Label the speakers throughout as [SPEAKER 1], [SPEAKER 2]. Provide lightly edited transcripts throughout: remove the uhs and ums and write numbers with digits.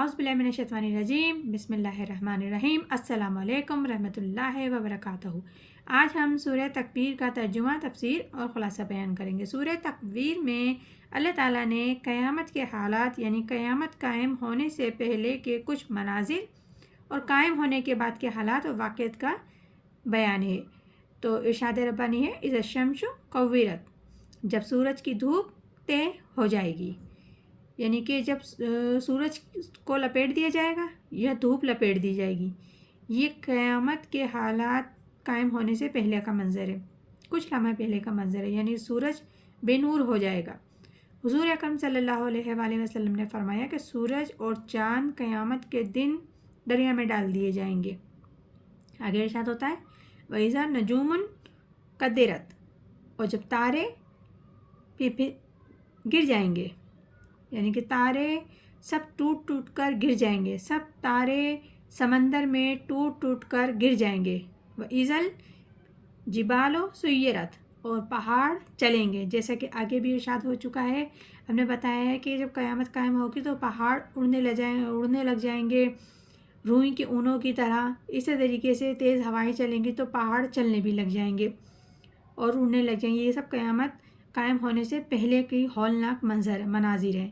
[SPEAKER 1] आउज़ बिल्लाहि मिनश शैतानिर रजीम बिस्मिल्लाहिर रहमानिर रहीम अस्सलामु अलैकुम रहमतुल्लाहि व बरकातहू। आज हम सूरह तकवीर का तर्जुमा, तफसीर और ख़ुलासा बयान करेंगे। सूरह तकवीर में अल्लाह ताला ने क़यामत के हालात यानी क़यामत कायम होने से पहले के कुछ मनाजिर और कायम होने के बाद के हालात और वाक़िअत का बयान है। तो इरशाद रब्बानी है, इज़ा शम्सु कव्विरत, जब सूरज की धूप तय हो जाएगी, यानी कि जब सूरज को लपेट दिया जाएगा या धूप लपेट दी जाएगी। ये क़यामत के हालात कायम होने से पहले का मंज़र है, कुछ लम्हा पहले का मंज़र है, यानी सूरज बेनूर हो जाएगा। हुज़ूर अकरम सल्लल्लाहु अलैहि वसल्लम ने फरमाया कि सूरज और चाँद क़यामत के दिन दरिया में डाल दिए जाएंगे। आगे इरशाद होता है, वइज़ा नजूमुन कद्दिरत, और जब तारे फिर गिर जाएंगे, यानी कि तारे सब टूट टूट कर गिर जाएंगे, सब तारे समंदर में टूट टूट कर गिर जाएंगे। व इज़ल जिबालो सुय्यरत, और पहाड़ चलेंगे। जैसा कि आगे भी इरशाद हो चुका है, हमने बताया है कि जब क़यामत कायम होगी तो पहाड़ उड़ने लग जाएंगे रूई के ऊनों की तरह। इसी तरीके से तेज़ हवाएं चलेंगी तो पहाड़ चलने भी लग जाएंगे और उड़ने लग जाएंगे। ये सब क़यामत कायम होने से पहले की हौलनाक मनाजिर है।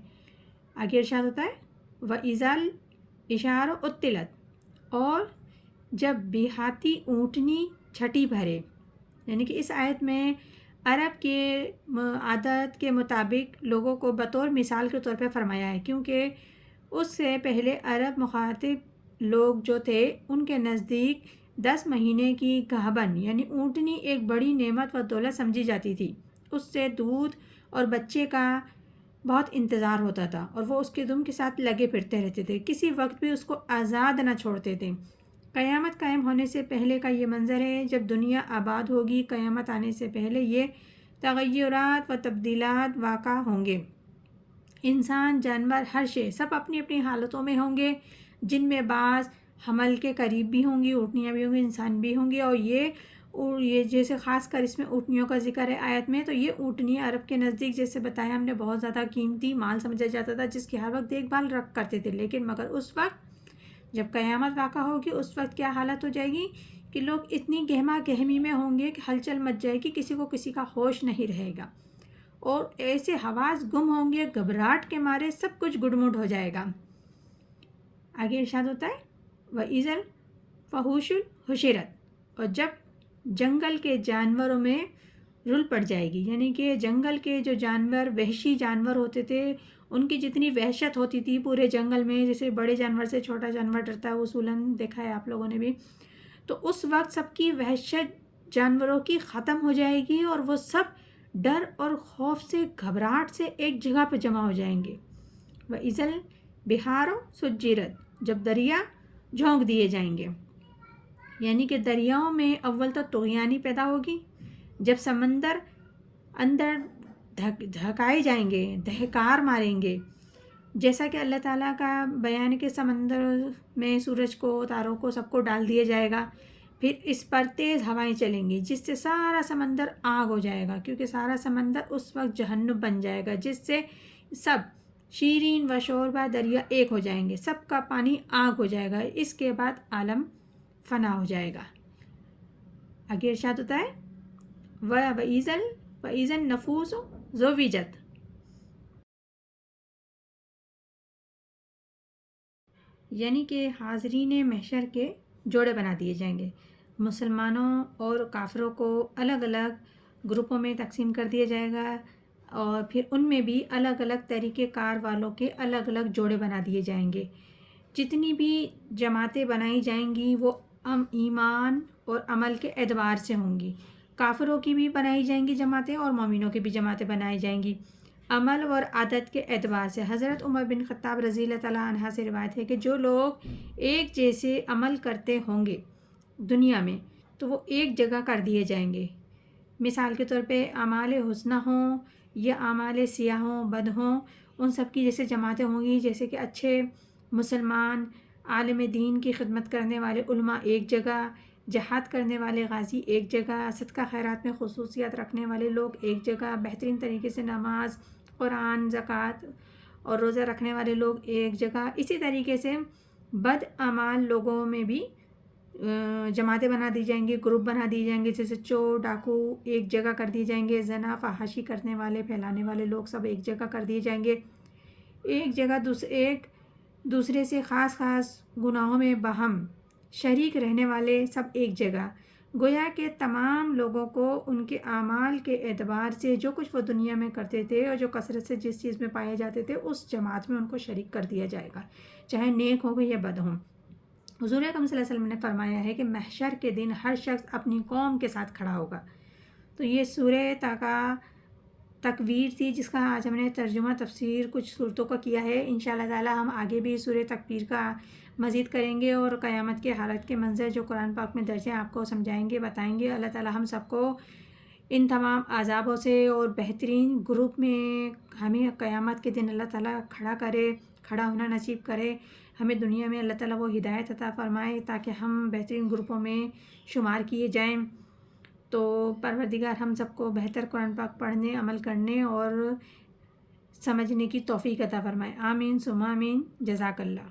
[SPEAKER 1] आगे इरशाद होता है, व इज़ाल इशारो उत्तिलत, और जब बिहाती ऊँटनी छठी भरे, यानी कि इस आयत में अरब के आदत के मुताबिक लोगों को बतौर मिसाल के तौर पे फरमाया है, क्योंकि उससे पहले अरब मुखातिब लोग जो थे उनके नज़दीक 10 महीने की गाहबन यानी ऊँटनी एक बड़ी नेमत व दौलत समझी जाती थी। उससे दूध और बच्चे का बहुत इंतज़ार होता था और वो उसके दुम के साथ लगे फिरते रहते थे, किसी वक्त भी उसको आज़ाद न छोड़ते थे। क़यामत कायम होने से पहले का ये मंज़र है। जब दुनिया आबाद होगी, क़यामत आने से पहले ये तग़य्युरात व तब्दीलात वाक़ा होंगे। इंसान, जानवर, हर शे सब अपनी अपनी हालतों में होंगे, जिनमें बाज़ हमल के करीब भी होंगी, ऊँटनियाँ भी होंगी, इंसान भी होंगे। और ये जैसे ख़ास कर इसमें ऊँटनियों का ज़िक्र है आयत में, तो ये ऊँटनियाँ अरब के नज़दीक जैसे बताया हमने बहुत ज़्यादा कीमती माल समझा जाता था, जिसकी हर वक्त देखभाल करते थे। लेकिन मगर उस वक्त जब क़यामत वाक़ा होगी, उस वक्त क्या हालत हो जाएगी कि लोग इतनी गहमा गहमी में होंगे कि हलचल मच जाएगी, किसी को किसी का होश नहीं रहेगा और ऐसे हवास गुम होंगे, घबराहट के मारे सब कुछ गुडमुड हो जाएगा। आगे इरशाद होता है, व इज़ल फहूशुल हुशिरत, और जब जंगल के जानवरों में रुल पड़ जाएगी, यानी कि जंगल के जो जानवर वहशी जानवर होते थे, उनकी जितनी वहशत होती थी पूरे जंगल में, जैसे बड़े जानवर से छोटा जानवर डरता है, उसूलन देखा है आप लोगों ने भी, तो उस वक्त सबकी वहशत जानवरों की ख़त्म हो जाएगी और वो सब डर और खौफ से, घबराहट से एक जगह पर जमा हो जाएंगे। व इज़ल बिहारो सुज्जिरत, जब दरिया झोंक दिए जाएंगे, यानी कि दरियाओं में अव्वल तो तुग़यानी पैदा होगी। जब समंदर अंदर धकाए जाएंगे, दहकार मारेंगे, जैसा कि अल्लाह ताला का बयान के समंदर में सूरज को, तारों को, सबको डाल दिया जाएगा। फिर इस पर तेज़ हवाएं चलेंगी, जिससे सारा समंदर आग हो जाएगा, क्योंकि सारा समंदर उस वक्त जहन्नुम बन जाएगा, जिससे सब शीरीन व शोरबा दरिया एक हो जाएंगे, सबका पानी आग हो जाएगा। इसके बाद आलम फना हो जाएगा। आगे इरशाद होता है, व इज़न नफूस ज़ुविजत, यानी कि हाज़रीन महशर के जोड़े बना दिए जाएंगे। मुसलमानों और काफिरों को अलग अलग ग्रुपों में तकसीम कर दिया जाएगा और फिर उनमें भी अलग अलग तरीक़े कार वालों के अलग अलग जोड़े बना दिए जाएंगे। जितनी भी जमातें बनाई जाएंगी वो ईमान और अमल के एतबार से होंगी। काफिरों की भी बनाई जाएंगी जमातें और मोमिनों की भी जमातें बनाई जाएंगी अमल और आदत के एतबार से। हज़रत उमर बिन ख़त्ताब रज़ी अल्लाह तआला अन्हा से रिवायत है कि जो लोग एक जैसे अमल करते होंगे दुनिया में, तो वो एक जगह कर दिए जाएंगे। मिसाल के तौर पे अमाल हुस्ना हों या अमाल सियाह हों, बद हों, उन सब की जैसे जमातें होंगी। जैसे कि अच्छे मुसलमान, आलिम दीन की खिदमत करने वाले उलमा एक जगह, जहाद करने वाले गाजी एक जगह, सदका खैरात में खुसूसियत रखने वाले लोग एक जगह, बेहतरीन तरीके से नमाज, कुरान, ज़कात اور روزہ رکھنے والے لوگ ایک جگہ. اسی طریقے سے بد اعمال لوگوں میں بھی جماعتیں بنا دی جائیں گی، گروپ بنا دی جائیں گے، جیسے چور ڈاکو ایک جگہ کر دی جائیں گے، زنا فحاشی کرنے والے پھیلانے والے لوگ سب ایک جگہ کر دیے جائیں گے. ایک جگہ ایک دوسرے سے خاص گناہوں میں باہم شریک رہنے والے سب ایک جگہ. گویا کہ تمام لوگوں کو ان کے اعمال کے اعتبار سے جو کچھ وہ دنیا میں کرتے تھے اور جو کثرت سے جس چیز میں پائے جاتے تھے اس جماعت میں ان کو شریک کر دیا جائے گا، چاہے نیک ہو یا بد ہوں. حضور اکرم صلی اللہ علیہ وسلم نے فرمایا ہے کہ محشر کے دن ہر شخص اپنی قوم کے ساتھ کھڑا ہوگا. تو یہ سورہ تکویر تھی جس کا آج ہم نے ترجمہ تفسیر کچھ صورتوں کا کیا ہے. انشاءاللہ تعالی ہم آگے بھی سورہ تکویر کا مزید کریں گے اور قیامت کے حالت کے منظر جو قرآن پاک میں درج ہیں آپ کو سمجھائیں گے، بتائیں گے. اللہ تعالی ہم سب کو ان تمام عذابوں سے اور بہترین گروپ میں ہمیں قیامت کے دن اللہ تعالی کھڑا ہونا نصیب کرے. ہمیں دنیا میں اللہ تعالیٰ وہ ہدایت عطا فرمائے تاکہ ہم بہترین گروپوں میں شمار کیے جائیں. تو پروردگار ہم سب کو بہتر قرآن پاک پڑھنے، عمل کرنے اور سمجھنے کی توفیق عطا فرمائے. آمین ثم آمین. جزاک اللہ.